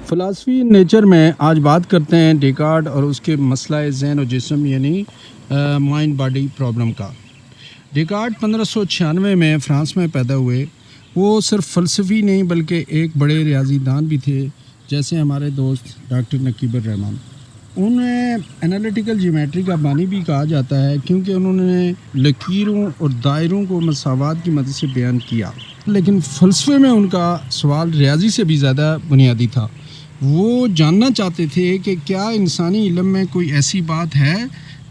Philosophy nature میں آج بات کرتے ہیں ڈیکارٹ اور اس کے مسئلہ ذہن و جسم یعنی مائنڈ باڈی پرابلم کا۔ ڈیکارٹ 1596 میں فرانس میں پیدا ہوئے۔ وہ صرف فلسفی نہیں بلکہ ایک بڑے ریاضی دان بھی تھے، جیسے ہمارے دوست ڈاکٹر نقیب الرحمن۔ انہیں انالیٹیکل جیومیٹری کا بانی بھی کہا جاتا ہے، کیونکہ انہوں نے لکیروں اور دائروں کو مساوات کی مدد سے بیان کیا۔ لیکن فلسفے میں ان کا سوال ریاضی سے بھی زیادہ بنیادی تھا۔ وہ جاننا چاہتے تھے کہ کیا انسانی علم میں کوئی ایسی بات ہے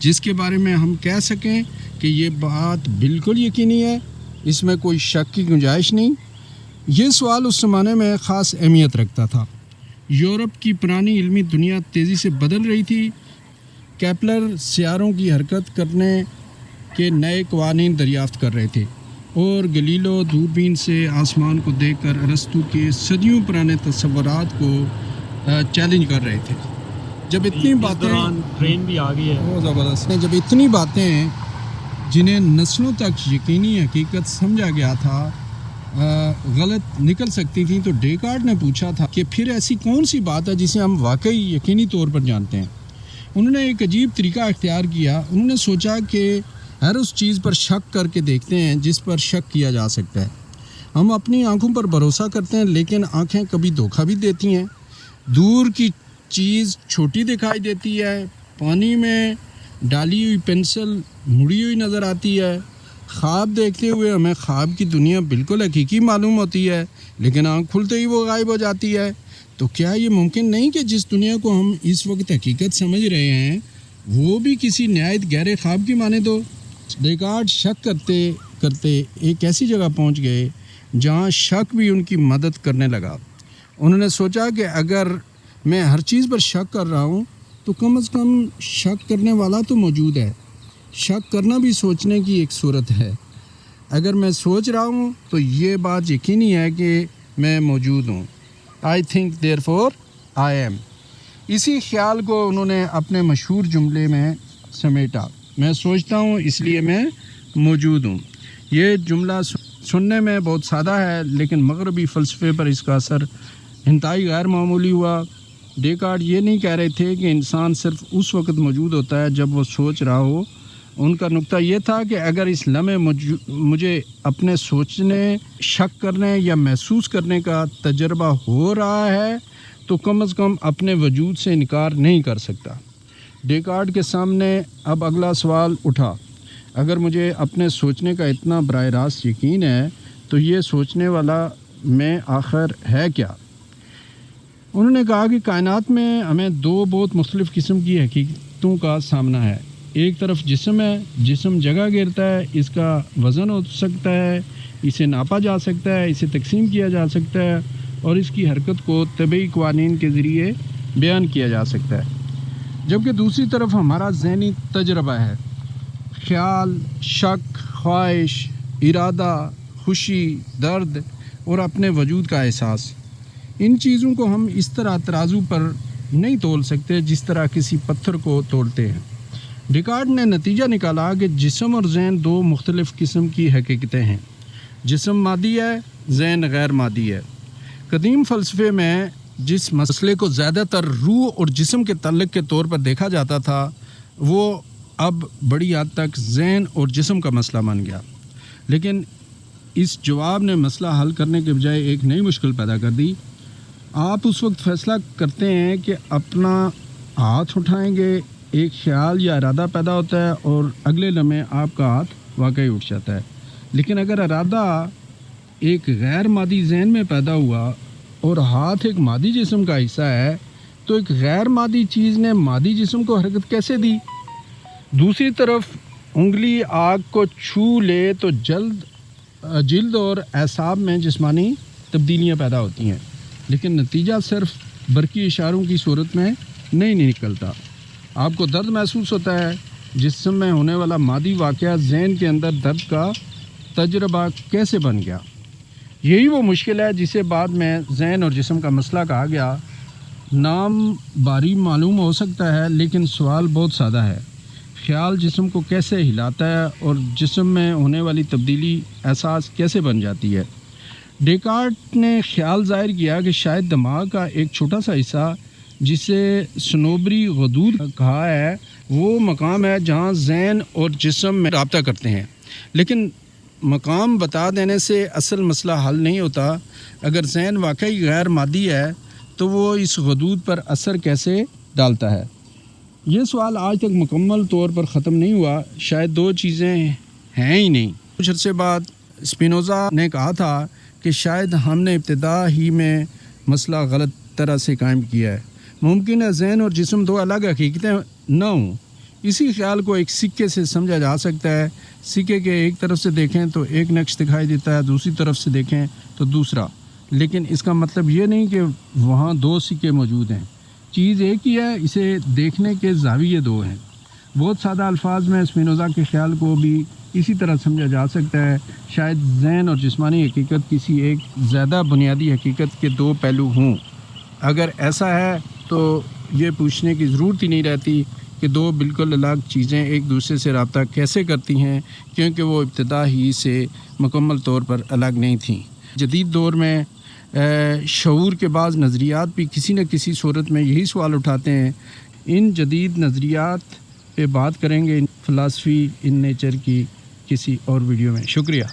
جس کے بارے میں ہم کہہ سکیں کہ یہ بات بالکل یقینی ہے، اس میں کوئی شک کی گنجائش نہیں۔ یہ سوال اس زمانے میں خاص اہمیت رکھتا تھا۔ یورپ کی پرانی علمی دنیا تیزی سے بدل رہی تھی۔ کیپلر سیاروں کی حرکت کرنے کے نئے قوانین دریافت کر رہے تھے، اور گلیلو دوربین سے آسمان کو دیکھ کر ارسطو کے صدیوں پرانے تصورات کو چیلنج کر رہے تھے۔ جب اتنی باتیں ٹرین بھی آ گئی ہے، بہت زبردست ہیں، جب اتنی باتیں جنہیں نسلوں تک یقینی حقیقت سمجھا گیا تھا غلط نکل سکتی تھیں، تو ڈیکارٹ نے پوچھا تھا کہ پھر ایسی کون سی بات ہے جسے ہم واقعی یقینی طور پر جانتے ہیں۔ انہوں نے ایک عجیب طریقہ اختیار کیا۔ انہوں نے سوچا کہ ہر اس چیز پر شک کر کے دیکھتے ہیں جس پر شک کیا جا سکتا ہے۔ ہم اپنی آنکھوں پر بھروسہ کرتے ہیں، لیکن آنکھیں کبھی دھوکہ بھی دیتی ہیں۔ دور کی چیز چھوٹی دکھائی دیتی ہے، پانی میں ڈالی ہوئی پنسل مڑی ہوئی نظر آتی ہے، خواب دیکھتے ہوئے ہمیں خواب کی دنیا بالکل حقیقی معلوم ہوتی ہے، لیکن آنکھ کھلتے ہی وہ غائب ہو جاتی ہے۔ تو کیا یہ ممکن نہیں کہ جس دنیا کو ہم اس وقت حقیقت سمجھ رہے ہیں وہ بھی کسی نہایت گہرے خواب کی مانند ہو؟ ڈیکارٹ شک کرتے کرتے ایک ایسی جگہ پہنچ گئے جہاں شک بھی ان کی مدد کرنے لگا۔ انہوں نے سوچا کہ اگر میں ہر چیز پر شک کر رہا ہوں تو کم از کم شک کرنے والا تو موجود ہے۔ شک کرنا بھی سوچنے کی ایک صورت ہے۔ اگر میں سوچ رہا ہوں تو یہ بات یقینی ہے کہ میں موجود ہوں۔ I think therefore I am۔ اسی خیال کو انہوں نے اپنے مشہور جملے میں سمیٹا، میں سوچتا ہوں اس لیے میں موجود ہوں۔ یہ جملہ سننے میں بہت سادہ ہے، لیکن مغربی فلسفے پر اس کا اثر انتہائی غیر معمولی ہوا۔ ڈیکارٹ یہ نہیں کہہ رہے تھے کہ انسان صرف اس وقت موجود ہوتا ہے جب وہ سوچ رہا ہو۔ ان کا نقطہ یہ تھا کہ اگر اس لمحے مجھے اپنے سوچنے، شک کرنے یا محسوس کرنے کا تجربہ ہو رہا ہے تو کم از کم اپنے وجود سے انکار نہیں کر سکتا۔ ڈیکارٹ کے سامنے اب اگلا سوال اٹھا، اگر مجھے اپنے سوچنے کا اتنا براہ راست یقین ہے تو یہ سوچنے والا میں آخر ہے کیا؟ انہوں نے کہا کہ کائنات میں ہمیں دو بہت مختلف قسم کی حقیقتوں کا سامنا ہے۔ ایک طرف جسم ہے، جسم جگہ گھیرتا ہے، اس کا وزن ہو سکتا ہے، اسے ناپا جا سکتا ہے، اسے تقسیم کیا جا سکتا ہے، اور اس کی حرکت کو طبعی قوانین کے ذریعے بیان کیا جا سکتا ہے۔ جبکہ دوسری طرف ہمارا ذہنی تجربہ ہے، خیال، شک، خواہش، ارادہ، خوشی، درد اور اپنے وجود کا احساس۔ ان چیزوں کو ہم اس طرح ترازو پر نہیں تول سکتے جس طرح کسی پتھر کو تولتے ہیں۔ ڈیکارٹ نے نتیجہ نکالا کہ جسم اور ذہن دو مختلف قسم کی حقیقتیں ہیں۔ جسم مادی ہے، ذہن غیر مادی ہے۔ قدیم فلسفے میں جس مسئلے کو زیادہ تر روح اور جسم کے تعلق کے طور پر دیکھا جاتا تھا، وہ اب بڑی حد تک ذہن اور جسم کا مسئلہ بن گیا۔ لیکن اس جواب نے مسئلہ حل کرنے کے بجائے ایک نئی مشکل پیدا کر دی۔ آپ اس وقت فیصلہ کرتے ہیں کہ اپنا ہاتھ اٹھائیں گے، ایک خیال یا ارادہ پیدا ہوتا ہے اور اگلے لمحے آپ کا ہاتھ واقعی اٹھ جاتا ہے۔ لیکن اگر ارادہ ایک غیر مادی ذہن میں پیدا ہوا اور ہاتھ ایک مادی جسم کا حصہ ہے، تو ایک غیر مادی چیز نے مادی جسم کو حرکت کیسے دی؟ دوسری طرف انگلی آگ کو چھو لے تو جلد اور اعصاب میں جسمانی تبدیلیاں پیدا ہوتی ہیں، لیکن نتیجہ صرف برقی اشاروں کی صورت میں نہیں نکلتا۔ آپ کو درد محسوس ہوتا ہے، جسم میں ہونے والا مادی واقعہ ذہن کے اندر درد کا تجربہ کیسے بن گیا؟ یہی وہ مشکل ہے جسے بعد میں ذہن اور جسم کا مسئلہ کہا گیا۔ نام بھاری معلوم ہو سکتا ہے، لیکن سوال بہت سادہ ہے۔ خیال جسم کو کیسے ہلاتا ہے اور جسم میں ہونے والی تبدیلی احساس کیسے بن جاتی ہے؟ ڈیکارٹ نے خیال ظاہر کیا کہ شاید دماغ کا ایک چھوٹا سا حصہ جسے صنوبری غدود کہا ہے وہ مقام ہے جہاں ذہن اور جسم میں رابطہ کرتے ہیں، لیکن مقام بتا دینے سے اصل مسئلہ حل نہیں ہوتا۔ اگر ذہن واقعی غیر مادی ہے تو وہ اس غدود پر اثر کیسے ڈالتا ہے؟ یہ سوال آج تک مکمل طور پر ختم نہیں ہوا۔ شاید دو چیزیں ہیں ہی نہیں۔ کچھ عرصے بعد اسپینوزا نے کہا تھا کہ شاید ہم نے ابتدا ہی میں مسئلہ غلط طرح سے قائم کیا ہے۔ ممکن ہے ذہن اور جسم دو الگ حقیقتیں نہ ہوں۔ اسی خیال کو ایک سکے سے سمجھا جا سکتا ہے۔ سکے کے ایک طرف سے دیکھیں تو ایک نقش دکھائی دیتا ہے، دوسری طرف سے دیکھیں تو دوسرا، لیکن اس کا مطلب یہ نہیں کہ وہاں دو سکے موجود ہیں۔ چیز ایک ہی ہے، اسے دیکھنے کے زاویے دو ہیں۔ بہت سادہ الفاظ میں اسپینوزا کے خیال کو بھی اسی طرح سمجھا جا سکتا ہے۔ شاید ذہن اور جسمانی حقیقت کسی ایک زیادہ بنیادی حقیقت کے دو پہلو ہوں۔ اگر ایسا ہے تو یہ پوچھنے کی ضرورت ہی نہیں رہتی کہ دو بالکل الگ چیزیں ایک دوسرے سے رابطہ کیسے کرتی ہیں، کیونکہ وہ ابتدا ہی سے مکمل طور پر الگ نہیں تھیں۔ جدید دور میں شعور کے بعض نظریات بھی کسی نہ کسی صورت میں یہی سوال اٹھاتے ہیں۔ ان جدید نظریات پہ بات کریں گے فلاسفی ان نیچر کی کسی اور ویڈیو میں۔ شکریہ۔